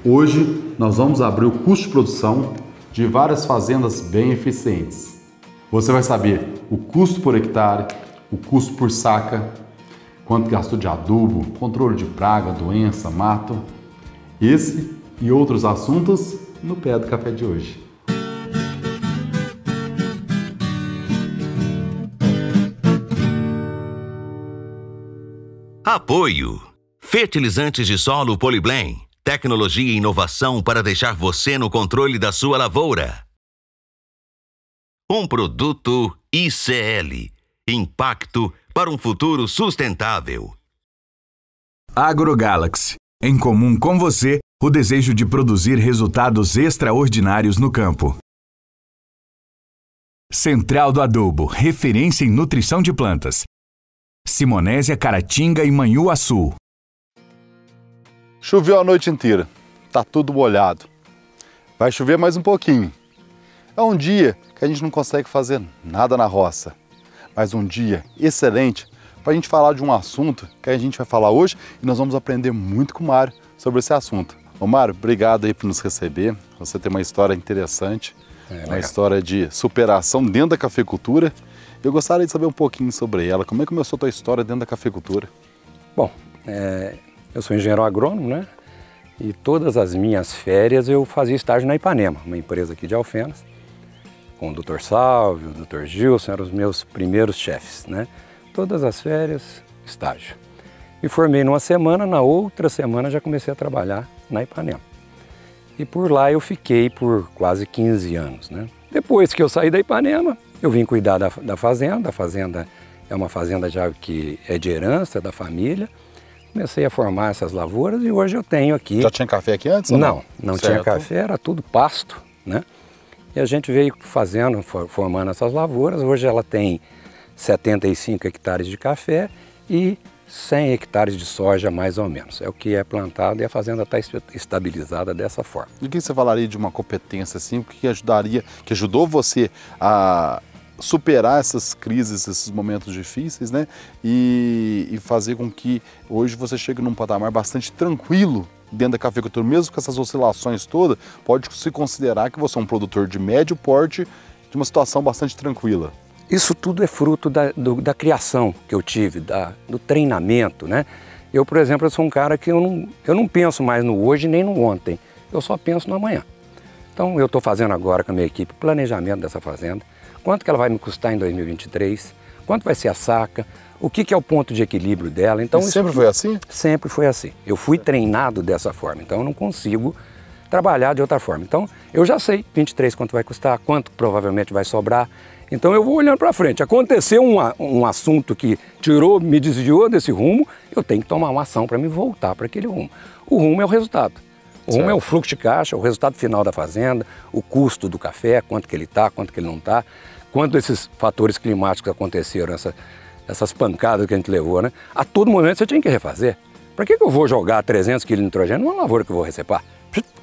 Hoje nós vamos abrir o custo de produção de várias fazendas bem eficientes. Você vai saber o custo por hectare, o custo por saca, quanto gastou de adubo, controle de praga, doença, mato. Esse e outros assuntos no Pé do Café de hoje. Apoio. Fertilizantes de solo Poliblem. Tecnologia e inovação para deixar você no controle da sua lavoura. Um produto ICL. Impacto para um futuro sustentável. AgroGalaxy. Em comum com você, o desejo de produzir resultados extraordinários no campo. Central do Adubo, referência em nutrição de plantas. Simonésia, Caratinga e Manhuaçu. Choveu a noite inteira, tá tudo molhado. Vai chover mais um pouquinho. É um dia que a gente não consegue fazer nada na roça, mas um dia excelente para a gente falar de um assunto que a gente vai falar hoje e nós vamos aprender muito com o Mário sobre esse assunto. Ô Mário, obrigado aí por nos receber. Você tem uma história interessante, uma história de superação dentro da cafeicultura. Eu gostaria de saber um pouquinho sobre ela. Como é que começou a tua história dentro da cafeicultura? Bom, eu sou engenheiro agrônomo, né? E todas as minhas férias eu fazia estágio na Ipanema, uma empresa aqui de Alfenas, com o Dr. Sálvio, o Dr. Gilson, eram os meus primeiros chefes, né? Todas as férias, estágio. Me formei numa semana, na outra semana já comecei a trabalhar na Ipanema. E por lá eu fiquei por quase 15 anos, né? Depois que eu saí da Ipanema, eu vim cuidar da fazenda. A fazenda é uma fazenda já que é de herança da família. Comecei a formar essas lavouras e hoje eu tenho aqui... Já tinha café aqui antes? Não tinha café, era tudo pasto, né? E a gente veio fazendo, formando essas lavouras. Hoje ela tem 75 hectares de café e 100 hectares de soja, mais ou menos. É o que é plantado e a fazenda está estabilizada dessa forma. E o que você falaria de uma competência assim, o que ajudou você a superar essas crises, esses momentos difíceis, né? E fazer com que hoje você chegue num patamar bastante tranquilo dentro da cafeicultura, mesmo com essas oscilações todas, pode se considerar que você é um produtor de médio porte, de uma situação bastante tranquila. Isso tudo é fruto da criação que eu tive, do treinamento, né? Eu, por exemplo, eu sou um cara que eu não penso mais no hoje nem no ontem, eu só penso no amanhã. Então eu estou fazendo agora com a minha equipe planejamento dessa fazenda, quanto que ela vai me custar em 2023, quanto vai ser a saca, o que é o ponto de equilíbrio dela. Então, sempre foi assim? Sempre foi assim. Eu fui treinado dessa forma, então eu não consigo trabalhar de outra forma. Então eu já sei 23 quanto vai custar, quanto provavelmente vai sobrar. Então eu vou olhando para frente. Aconteceu um assunto que me desviou desse rumo, eu tenho que tomar uma ação para me voltar para aquele rumo. O rumo é o resultado. O rumo é o fluxo de caixa, o resultado final da fazenda, o custo do café, quanto que ele está, quanto que ele não está, quanto esses fatores climáticos aconteceram, essas pancadas que a gente levou, né? A todo momento você tinha que refazer. Para que eu vou jogar 300 kg de nitrogênio numa lavoura que eu vou recepar?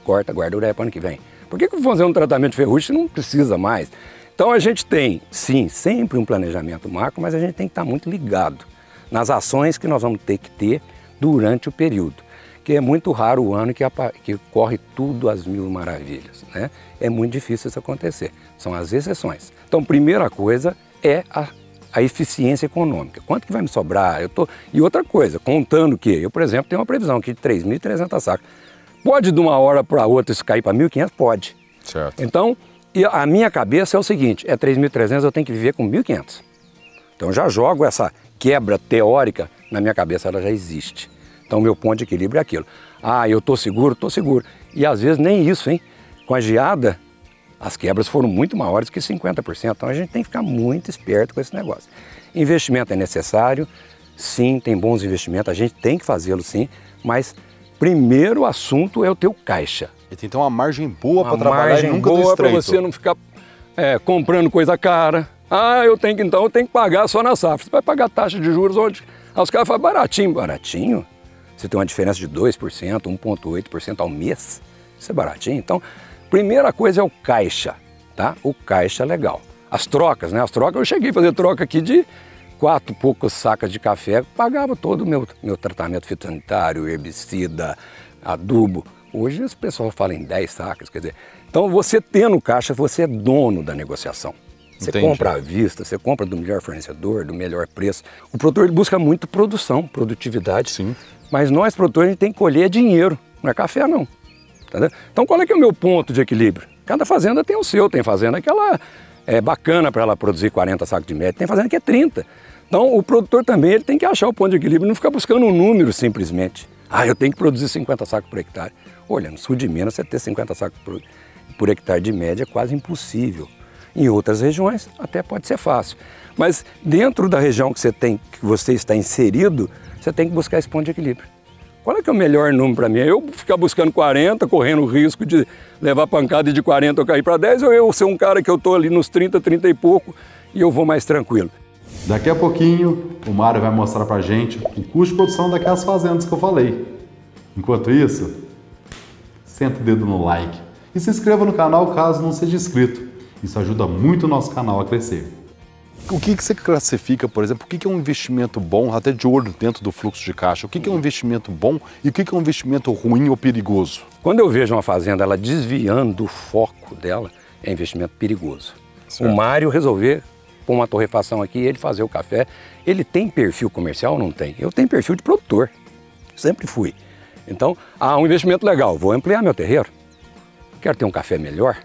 Corta, guarda o ureia para o ano que vem. Por que eu vou fazer um tratamento de ferrugem se não precisa mais? Então a gente tem, sim, sempre um planejamento macro, mas a gente tem que estar muito ligado nas ações que nós vamos ter que ter durante o período. Que é muito raro o ano que corre tudo às mil maravilhas, né? É muito difícil isso acontecer, são as exceções. Então, primeira coisa é a eficiência econômica. Quanto que vai me sobrar? E outra coisa, contando que eu, por exemplo, tenho uma previsão aqui de 3.300 sacas. Pode de uma hora para outra isso cair para 1.500? Pode. Certo. Então, a minha cabeça é o seguinte, 3.300 eu tenho que viver com 1.500. Então, eu já jogo essa quebra teórica na minha cabeça, ela já existe. Então, o meu ponto de equilíbrio é aquilo. Ah, eu estou seguro? Estou seguro. E às vezes nem isso, hein? Com a geada, as quebras foram muito maiores que 50%. Então, a gente tem que ficar muito esperto com esse negócio. Investimento é necessário, sim, tem bons investimentos, a gente tem que fazê-lo sim, mas primeiro assunto é o teu caixa. E tem que ter uma margem boa para trabalhar e nunca do estreito. Para você não ficar comprando coisa cara. Ah, eu tenho que pagar só na safra. Você vai pagar taxa de juros onde? Os caras falam baratinho. Baratinho? Você tem uma diferença de 2%, 1,8% ao mês. Isso é baratinho. Então, primeira coisa é o caixa, tá? O caixa é legal. As trocas, né? As trocas, eu cheguei a fazer troca aqui de 4 e poucas sacas de café, pagava todo o meu tratamento fitossanitário, herbicida, adubo, Hoje o pessoal fala em 10 sacas, quer dizer, então você tendo caixa, você é dono da negociação. Você Entendi. compra à vista, você compra do melhor fornecedor, do melhor preço. O produtor ele busca muito produção, produtividade. Sim. Mas nós, produtores, a gente tem que colher dinheiro, não é café não. Entendeu? Então qual é que é o meu ponto de equilíbrio? Cada fazenda tem o seu, tem fazenda que ela é bacana para ela produzir 40 sacos de média, tem fazenda que é 30. Então o produtor também ele tem que achar o ponto de equilíbrio, não ficar buscando um número simplesmente. Ah, eu tenho que produzir 50 sacos por hectare. Olha, no sul de Minas você ter 50 sacos por hectare de média é quase impossível. Em outras regiões até pode ser fácil. Mas dentro da região que você está inserido, você tem que buscar esse ponto de equilíbrio. Qual é que é o melhor número para mim? Eu ficar buscando 40, correndo o risco de levar pancada de 40 eu cair para 10, ou eu ser um cara que eu estou ali nos 30, 30 e pouco e eu vou mais tranquilo? Daqui a pouquinho, o Mário vai mostrar pra gente o custo de produção daquelas fazendas que eu falei. Enquanto isso, senta o dedo no like e se inscreva no canal caso não seja inscrito. Isso ajuda muito o nosso canal a crescer. O que você classifica, por exemplo, o que é um investimento bom, até de olho dentro do fluxo de caixa? O que é um investimento bom e o que é um investimento ruim ou perigoso? Quando eu vejo uma fazenda ela desviando o foco dela, é investimento perigoso. Certo. O Mário resolver pôr uma torrefação aqui, ele fazer o café, ele tem perfil comercial ou não tem? Eu tenho perfil de produtor, sempre fui. Então, um investimento legal, vou ampliar meu terreiro. Quero ter um café melhor,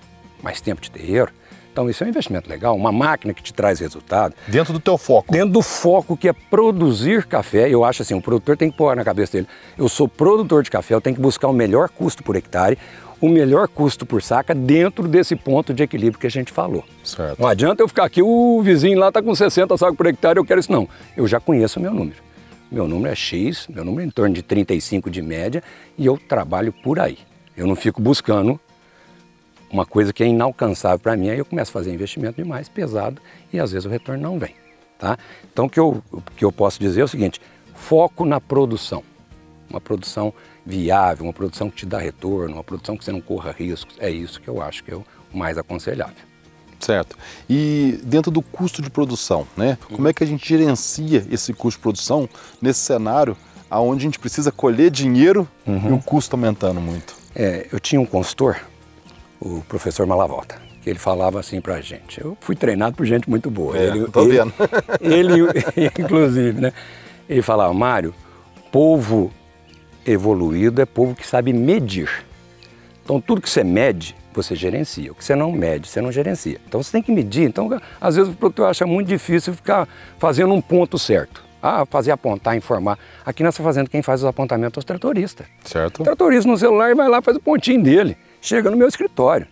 mais tempo de terreiro. Então isso é um investimento legal, uma máquina que te traz resultado. Dentro do teu foco. Dentro do foco que é produzir café, eu acho assim, o produtor tem que pôr na cabeça dele, eu sou produtor de café, eu tenho que buscar o melhor custo por hectare, o melhor custo por saca dentro desse ponto de equilíbrio que a gente falou. Certo. Não adianta eu ficar aqui, o vizinho lá está com 60 sacos por hectare, eu quero isso não. Eu já conheço o meu número. Meu número é X, meu número é em torno de 35 de média e eu trabalho por aí. Eu não fico buscando uma coisa que é inalcançável para mim, aí eu começo a fazer investimento demais pesado e às vezes o retorno não vem. Tá? Então o que eu posso dizer é o seguinte, foco na produção. Uma produção viável, uma produção que te dá retorno, uma produção que você não corra riscos, é isso que eu acho que é o mais aconselhável. Certo. E dentro do custo de produção, né? Como é que a gente gerencia esse custo de produção nesse cenário onde a gente precisa colher dinheiro e o custo aumentando muito? Eu tinha um consultor, o professor Malavolta, que ele falava assim pra gente. Eu fui treinado por gente muito boa. Tô vendo. Ele, inclusive, né? Ele falava, Mário, povo evoluído é povo que sabe medir. Então tudo que você mede, você gerencia. O que você não mede, você não gerencia. Então você tem que medir. Então, às vezes o produtor acha muito difícil ficar fazendo um ponto certo. Fazer apontar, informar. Aqui nessa fazenda quem faz os apontamentos é os tratoristas. Certo. O tratorista no celular vai lá e faz o pontinho dele. Chega no meu escritório.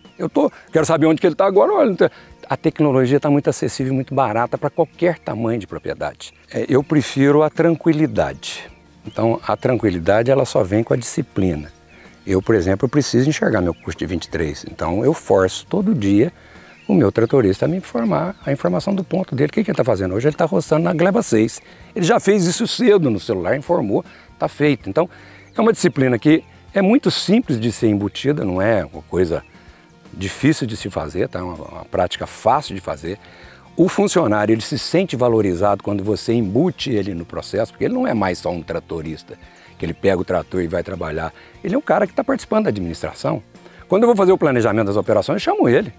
Quero saber onde que ele está agora. Olha, a tecnologia está muito acessível, muito barata para qualquer tamanho de propriedade. Eu prefiro a tranquilidade. Então, a tranquilidade ela só vem com a disciplina. Eu, por exemplo, preciso enxergar meu custo de 23. Então, eu forço todo dia o meu tratorista a me informar a informação do ponto dele. O que ele está fazendo? Hoje ele está roçando na gleba 6. Ele já fez isso cedo no celular, informou, está feito. Então, é uma disciplina que é muito simples de ser embutida, não é uma coisa difícil de se fazer, tá? Uma prática fácil de fazer. O funcionário ele se sente valorizado quando você embute ele no processo, porque ele não é mais só um tratorista, que ele pega o trator e vai trabalhar. Ele é um cara que está participando da administração. Quando eu vou fazer o planejamento das operações, eu chamo ele.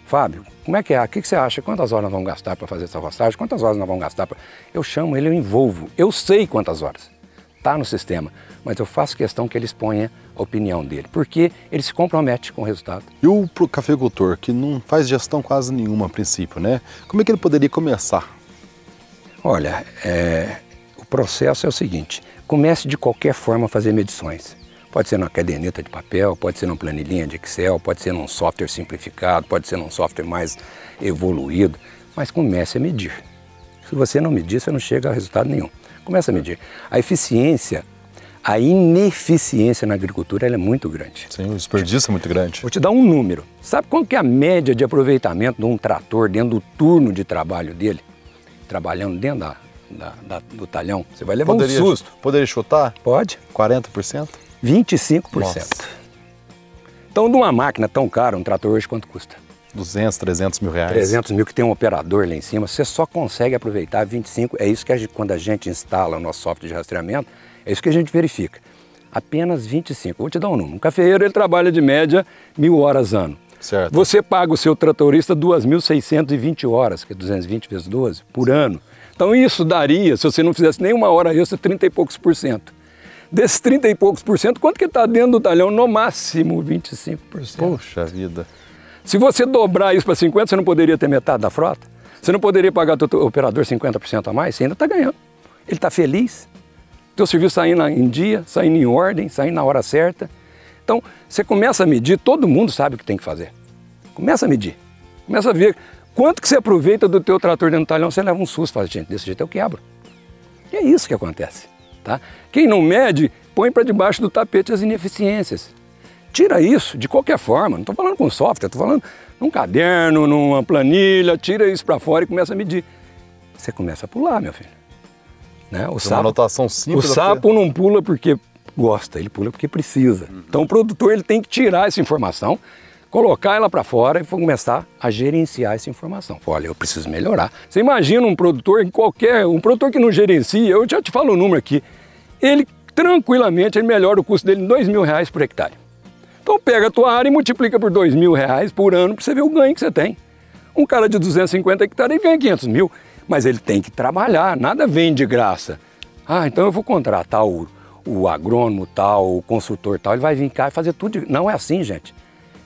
Fábio, como é que é? O que você acha? Quantas horas nós vamos gastar para fazer essa roçagem? Quantas horas nós vamos gastar? Eu chamo ele, eu envolvo. Eu sei quantas horas. Está no sistema, mas eu faço questão que ele exponha a opinião dele, porque ele se compromete com o resultado. E o cafeicultor, que não faz gestão quase nenhuma a princípio, né? Como é que ele poderia começar? Olha, o processo é o seguinte, comece de qualquer forma a fazer medições. Pode ser numa caderneta de papel, pode ser numa planilhinha de Excel, pode ser num software simplificado, pode ser num software mais evoluído, mas comece a medir. Se você não medir, você não chega a resultado nenhum. Começa a medir. A eficiência, a ineficiência na agricultura ela é muito grande. Sim, o desperdício é muito grande. Vou te dar um número. Sabe qual que é a média de aproveitamento de um trator dentro do turno de trabalho dele? Trabalhando dentro do talhão. Você vai levar um susto. Poderia chutar? Pode. 40%? 25%. Nossa. Então, de uma máquina tão cara, um trator hoje quanto custa? 200, 300 mil reais. 300 mil que tem um operador lá em cima, você só consegue aproveitar 25, é isso que quando a gente instala o nosso software de rastreamento, é isso que a gente verifica. Apenas 25. Vou te dar um número. Um cafeeiro, ele trabalha de média 1.000 horas ano. Certo. Você paga o seu tratorista 2.620 horas, que é 220 vezes 12, por ano. Então isso daria, se você não fizesse nenhuma hora extra, 30 e poucos por cento. Desses 30 e poucos por cento, quanto que está dentro do talhão? No máximo 25%. Poxa vida. Se você dobrar isso para 50%, você não poderia ter metade da frota? Você não poderia pagar o teu operador 50% a mais? Você ainda está ganhando. Ele está feliz. Teu serviço saindo em dia, saindo em ordem, saindo na hora certa. Então, você começa a medir, todo mundo sabe o que tem que fazer. Começa a medir. Começa a ver quanto que você aproveita do teu trator dentro do talhão, você leva um susto, fala, gente, desse jeito eu quebro. E é isso que acontece. Tá? Quem não mede, põe para debaixo do tapete as ineficiências. Tira isso de qualquer forma, não estou falando com software, estou falando num caderno, numa planilha, tira isso para fora e começa a medir. Você começa a pular, meu filho. Né? Uma anotação simples. O sapo não pula porque gosta, ele pula porque precisa. Então o produtor ele tem que tirar essa informação, colocar ela para fora e começar a gerenciar essa informação. Olha, eu preciso melhorar. Você imagina um produtor um produtor que não gerencia, eu já te falo o número aqui, ele tranquilamente ele melhora o custo dele em R$2.000 por hectare. Então pega a tua área e multiplica por R$2.000 por ano para você ver o ganho que você tem. Um cara de 250 hectares ele ganha 500 mil, mas ele tem que trabalhar, nada vem de graça. Ah, então eu vou contratar o agrônomo tal, o consultor tal, ele vai vir cá e fazer tudo. Não é assim, gente.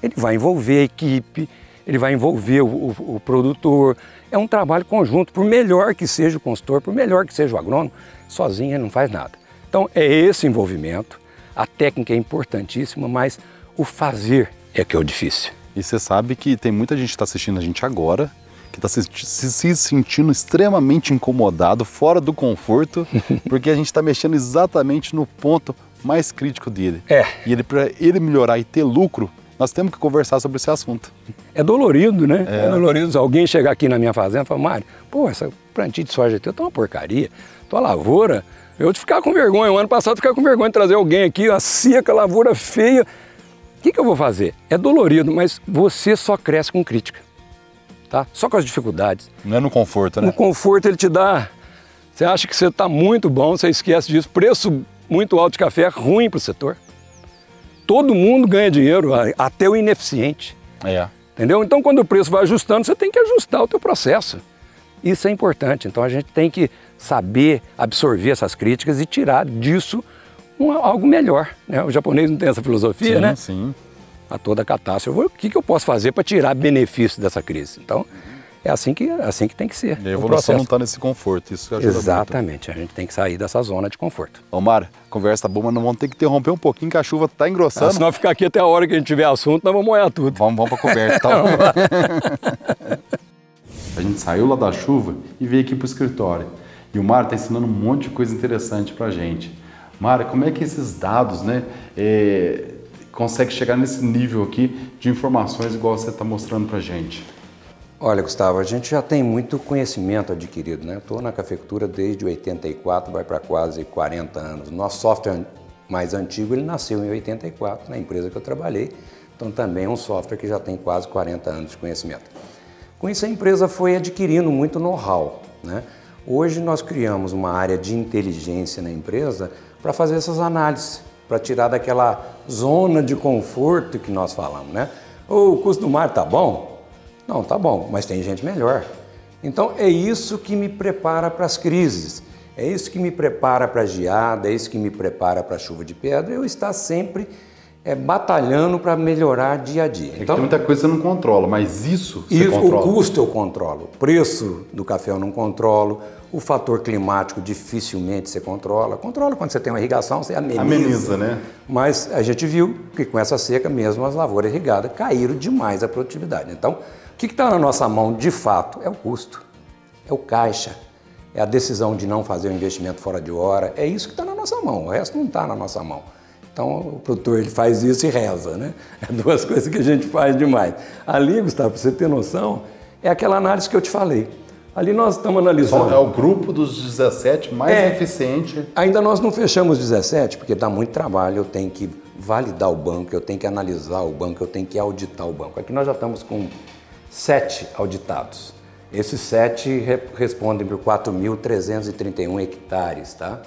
Ele vai envolver a equipe, ele vai envolver o produtor. É um trabalho conjunto, por melhor que seja o consultor, por melhor que seja o agrônomo, sozinho ele não faz nada. Então é esse envolvimento, a técnica é importantíssima, mas o fazer é que é o difícil. E você sabe que tem muita gente que está assistindo a gente agora, que está se sentindo extremamente incomodado, fora do conforto, porque a gente está mexendo exatamente no ponto mais crítico dele. E para ele melhorar e ter lucro, nós temos que conversar sobre esse assunto. É dolorido, né? É dolorido. Alguém chegar aqui na minha fazenda e falar, Mário, pô, essa plantinha de soja teu tá uma porcaria, tua lavoura, eu te ficar com vergonha, o ano passado ficar com vergonha de trazer alguém aqui, a seca, a lavoura feia. O que eu vou fazer? É dolorido, mas você só cresce com crítica, tá? Só com as dificuldades. Não é no conforto, né? No conforto ele te dá, você acha que você está muito bom, você esquece disso, preço muito alto de café é ruim para o setor. Todo mundo ganha dinheiro, até o ineficiente. Entendeu? Então quando o preço vai ajustando, você tem que ajustar o teu processo. Isso é importante, então a gente tem que saber absorver essas críticas e tirar disso algo melhor, né? O japonês não tem essa filosofia, né? Sim. A toda catástrofe, o que eu posso fazer para tirar benefício dessa crise? Então, é assim que tem que ser. E a evolução não está nesse conforto, isso ajuda Exatamente, muito. A gente tem que sair dessa zona de conforto. Ô Mário, conversa boa, mas não vamos ter que interromper um pouquinho, que a chuva está engrossando. Se não ficar aqui até a hora que a gente tiver assunto, nós vamos molhar tudo. Vamos para a coberta, então. A gente saiu lá da chuva e veio aqui para o escritório. E o Mário está ensinando um monte de coisa interessante para a gente. Mário, como é que esses dados, né, consegue chegar nesse nível aqui de informações igual você está mostrando para a gente? Olha, Gustavo, a gente já tem muito conhecimento adquirido, né? Estou na cafeicultura desde 84, vai para quase 40 anos. Nosso software mais antigo, ele nasceu em 84, na empresa que eu trabalhei. Então também é um software que já tem quase 40 anos de conhecimento. Com isso a empresa foi adquirindo muito know-how, né? Hoje nós criamos uma área de inteligência na empresa para fazer essas análises, para tirar daquela zona de conforto que nós falamos, né? O custo do mar tá bom? Não, tá bom, mas tem gente melhor. Então é isso que me prepara para as crises, é isso que me prepara para a geada, é isso que me prepara para a chuva de pedra, eu estar sempre batalhando para melhorar dia a dia. Então, tem muita coisa que você não controla, mas isso você controla. O custo eu controlo, o preço do café eu não controlo, o fator climático dificilmente você controla. Controla quando você tem uma irrigação, você ameniza, né? Mas a gente viu que com essa seca mesmo as lavouras irrigadas caíram demais a produtividade. Então, o que está na nossa mão de fato é o custo, é o caixa, é a decisão de não fazer o investimento fora de hora, é isso que está na nossa mão, o resto não está na nossa mão. Então o produtor ele faz isso e reza, né? É duas coisas que a gente faz demais. Ali, Gustavo, para você ter noção, é aquela análise que eu te falei. Ali nós estamos analisando... É o grupo dos 17 mais eficiente. Ainda nós não fechamos 17, porque dá muito trabalho, eu tenho que validar o banco, eu tenho que analisar o banco, eu tenho que auditar o banco. Aqui nós já estamos com 7 auditados. Esses 7 respondem por 4.331 hectares, tá?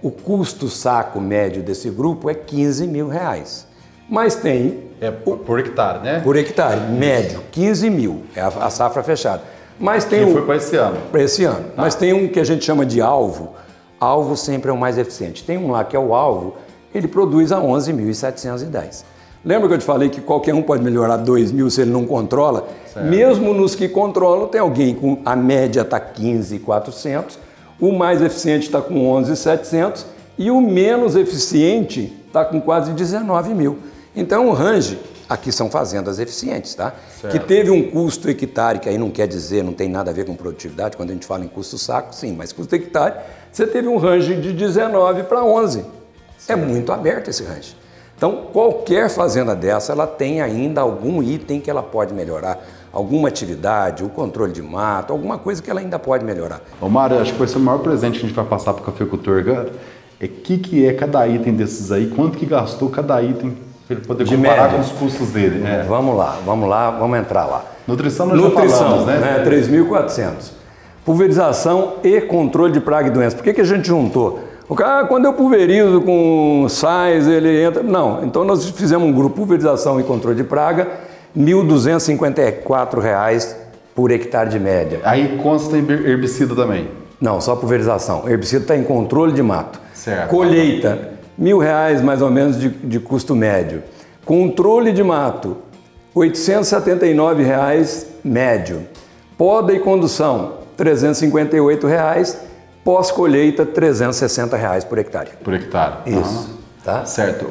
O custo saco médio desse grupo é R$15 mil. Mas tem... por hectare, né? Por hectare, médio, 15 mil, é a safra fechada. Mas tem que foi para esse ano. Para esse ano. Tá. Mas tem um que a gente chama de alvo. Alvo sempre é o mais eficiente. Tem um lá que é o alvo, ele produz a 11.710. Lembra que eu te falei que qualquer um pode melhorar 2 mil se ele não controla? Certo. Mesmo nos que controlam, tem alguém com a média está 15.400, o mais eficiente está com 11.700 e o menos eficiente está com quase 19 mil. Então o range, aqui são fazendas eficientes, tá? Certo. Que teve um custo hectare, que aí não quer dizer, não tem nada a ver com produtividade, quando a gente fala em custo saco, sim, mas custo hectare, você teve um range de 19 para 11. Certo. É muito aberto esse range. Então, qualquer fazenda dessa, ela tem ainda algum item que ela pode melhorar, alguma atividade, o controle de mato, alguma coisa que ela ainda pode melhorar. Ô Mário, acho que vai ser o maior presente que a gente vai passar para o cafeicultor, cara. O que é cada item desses aí, quanto que gastou cada item, para ele poder comparar com os custos dele. Vamos lá, vamos entrar lá. Nutrição nós já falamos, né? 3.400. Pulverização e controle de praga e doença. Por que a gente juntou? O cara, quando eu pulverizo com sais, ele entra... Não, então nós fizemos um grupo pulverização e controle de praga, R$ 1.254 por hectare de média. Aí consta herbicida também? Não, só pulverização. Herbicida está em controle de mato. Certo. Colheita, R$1.000 mais ou menos de custo médio. Controle de mato, R$ 879 médio. Poda e condução, R$ 358. Pós-colheita, R$ 360 por hectare. Por hectare. Isso. Tá? Certo.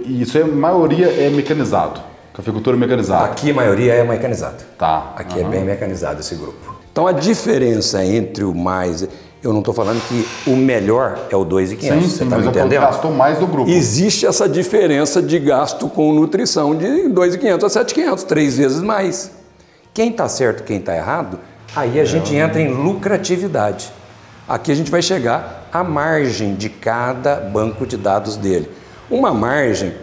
Isso a maioria é mecanizado. Cafeicultura mecanizada. Aqui a maioria é mecanizado. Tá. Aqui é bem mecanizado esse grupo. Então a diferença entre o mais... Eu não estou falando que o melhor é o 2.500. Sim, você está me mas entendendo? gastou mais do grupo. Existe essa diferença de gasto com nutrição de 2.500 a 7.500, 3 vezes mais. Quem está certo, quem está errado, aí a gente entra em lucratividade. Aqui a gente vai chegar à margem de cada banco de dados dele. Uma margem,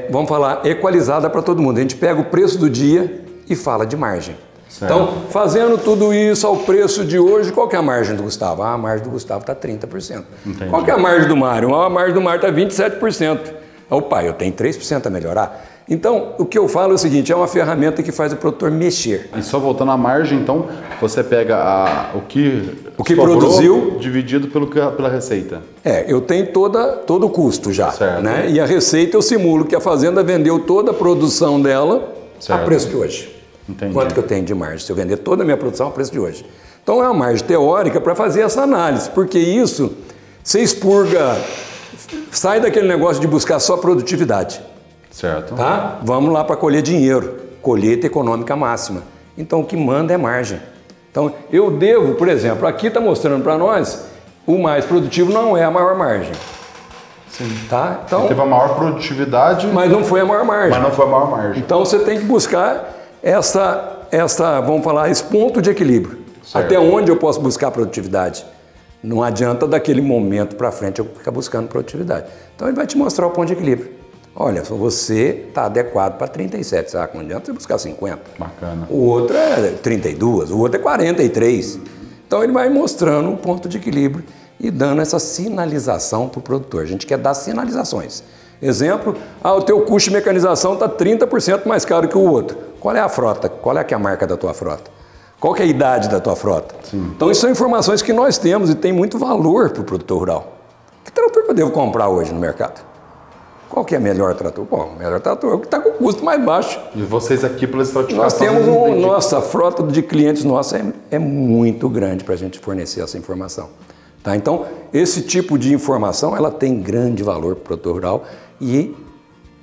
vamos falar, equalizada para todo mundo. A gente pega o preço do dia e fala de margem. Certo. Então, fazendo tudo isso ao preço de hoje, qual que é a margem do Gustavo? A margem do Gustavo está 30%. Entendi. Qual que é a margem do Mário? A margem do Mário está 27%. Opa, eu tenho 3% a melhorar. Então, o que eu falo é o seguinte, é uma ferramenta que faz o produtor mexer. E só voltando à margem, então, você pega o que produziu dividido pela receita. Eu tenho todo o custo já. Certo. Né? E a receita eu simulo que a fazenda vendeu toda a produção dela a preço de hoje. Entendi. Quanto que eu tenho de margem? Se eu vender toda a minha produção a preço de hoje. Então é uma margem teórica para fazer essa análise, porque isso você expurga, sai daquele negócio de buscar só produtividade. Certo. Tá? Vamos lá para colher dinheiro, colheita econômica máxima. Então o que manda é margem. Então eu devo, por exemplo, aqui está mostrando para nós, o mais produtivo não é a maior margem. Sim. Tá? Então, você teve a maior produtividade, mas não foi a maior margem. Então você tem que buscar vamos falar, esse ponto de equilíbrio. Certo. Até onde eu posso buscar produtividade? Não adianta daquele momento para frente eu ficar buscando produtividade. Então ele vai te mostrar o ponto de equilíbrio. Olha, você está adequado para 37 sacos, não adianta você buscar 50. Bacana. O outro é 32, o outro é 43. Então ele vai mostrando o ponto de equilíbrio e dando essa sinalização para o produtor. A gente quer dar sinalizações. Exemplo, o teu custo de mecanização está 30% mais caro que o outro. Qual é a frota? Qual é que é a marca da tua frota? Qual que é a idade da tua frota? Sim. Então isso são informações que nós temos e tem muito valor para o produtor rural. Que trator que eu devo comprar hoje no mercado? Qual que é o melhor trator? Bom, o melhor trator é o que está com o custo mais baixo. E vocês aqui pela estratificação... Nós temos nossa frota de clientes nossa é muito grande para a gente fornecer essa informação. Tá? Então, esse tipo de informação ela tem grande valor para o produtor rural e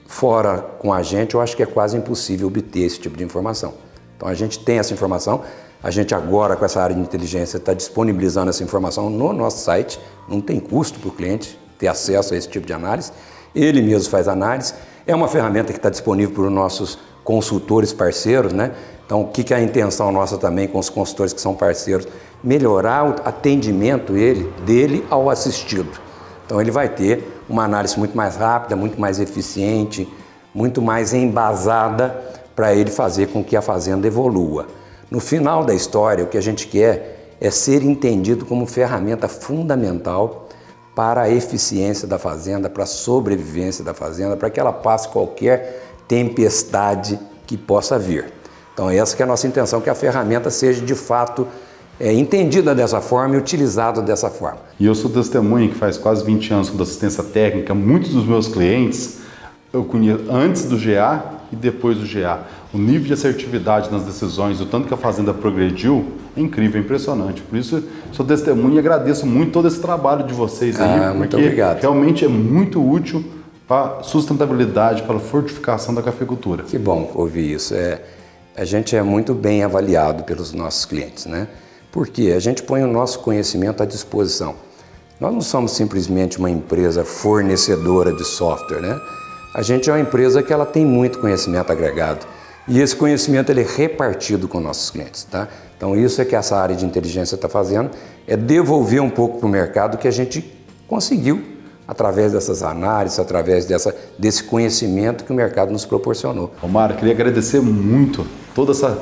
fora com a gente eu acho que é quase impossível obter esse tipo de informação. Então a gente tem essa informação, a gente agora com essa área de inteligência está disponibilizando essa informação no nosso site, não tem custo para o cliente ter acesso a esse tipo de análise. Ele mesmo faz análise, é uma ferramenta que está disponível para os nossos consultores parceiros, né? Então, o que é a intenção nossa também com os consultores que são parceiros? Melhorar o atendimento dele ao assistido. Então, ele vai ter uma análise muito mais rápida, muito mais eficiente, muito mais embasada para ele fazer com que a fazenda evolua. No final da história, o que a gente quer é ser entendido como ferramenta fundamental para a eficiência da fazenda, para a sobrevivência da fazenda, para que ela passe qualquer tempestade que possa vir. Então essa que é a nossa intenção, que a ferramenta seja de fato entendida dessa forma e utilizada dessa forma. E eu sou testemunha que faz quase 20 anos com assistência técnica. Muitos dos meus clientes eu conheço antes do GA e depois do GA. O nível de assertividade nas decisões, o tanto que a fazenda progrediu, é incrível, é impressionante. Por isso, sou testemunha e agradeço muito todo esse trabalho de vocês aí, muito porque obrigado. Realmente é muito útil para a sustentabilidade, para a fortificação da cafeicultura. Que bom ouvir isso. A gente é muito bem avaliado pelos nossos clientes, né? Porque a gente põe o nosso conhecimento à disposição. Nós não somos simplesmente uma empresa fornecedora de software, né? A gente é uma empresa que ela tem muito conhecimento agregado. E esse conhecimento ele é repartido com nossos clientes, tá? Então isso é que essa área de inteligência está fazendo, é devolver um pouco para o mercado que a gente conseguiu através dessas análises, através desse conhecimento que o mercado nos proporcionou. Omar, queria agradecer muito toda essa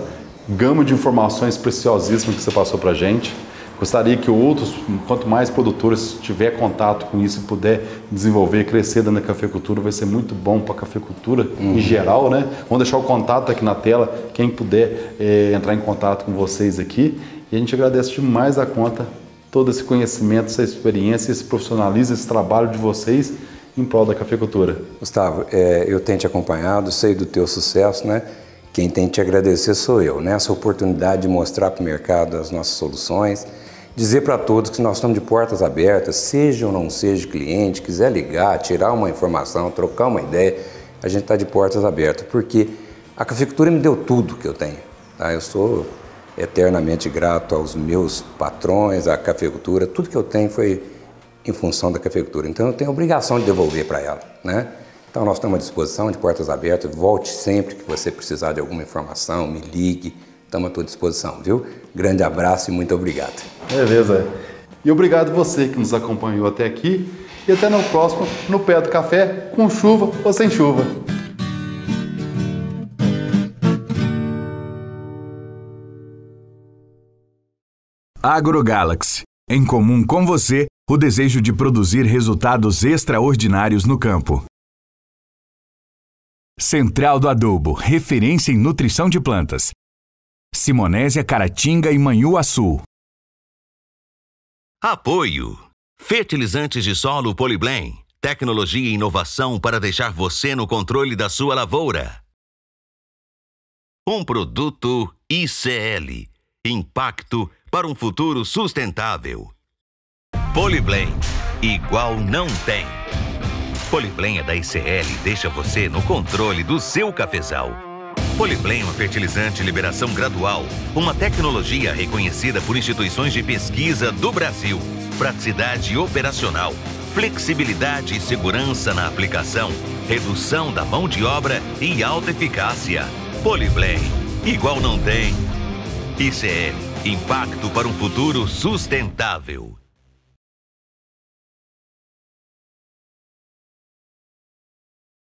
gama de informações preciosíssimas que você passou para a gente. Gostaria que outros, quanto mais produtores tiver contato com isso e puder desenvolver, crescer dentro da cafeicultura, vai ser muito bom para a cafeicultura em geral, né? Vamos deixar o contato aqui na tela, quem puder entrar em contato com vocês aqui. E a gente agradece demais da conta todo esse conhecimento, essa experiência, esse profissionalismo, esse trabalho de vocês em prol da cafeicultura. Gustavo, eu tenho te acompanhado, sei do teu sucesso, né? Quem tem que te agradecer sou eu, né? Essa oportunidade de mostrar para o mercado as nossas soluções, dizer para todos que nós estamos de portas abertas, seja ou não seja cliente, quiser ligar, tirar uma informação, trocar uma ideia, a gente está de portas abertas, porque a cafeicultura me deu tudo que eu tenho, tá? Eu sou eternamente grato aos meus patrões, à cafeicultura, tudo que eu tenho foi em função da cafeicultura, então eu tenho a obrigação de devolver para ela, né? Então nós estamos à disposição, de portas abertas, volte sempre que você precisar de alguma informação, me ligue, estamos à tua disposição, viu? Grande abraço e muito obrigado. Beleza. E obrigado você que nos acompanhou até aqui e até no próximo, no Pé do Café, com chuva ou sem chuva. AgroGalaxy. Em comum com você, o desejo de produzir resultados extraordinários no campo. Central do Adubo, referência em nutrição de plantas. Simonésia, Caratinga e Manhuaçu. Apoio. Fertilizantes de solo Poliblem. Tecnologia e inovação para deixar você no controle da sua lavoura. Um produto ICL. Impacto para um futuro sustentável. Poliblem. Igual não tem. Poliblem é da ICL e deixa você no controle do seu cafezal. Poliblem é um fertilizante de liberação gradual, uma tecnologia reconhecida por instituições de pesquisa do Brasil. Praticidade operacional, flexibilidade e segurança na aplicação, redução da mão de obra e alta eficácia. Poliblem, igual não tem. ICL, impacto para um futuro sustentável.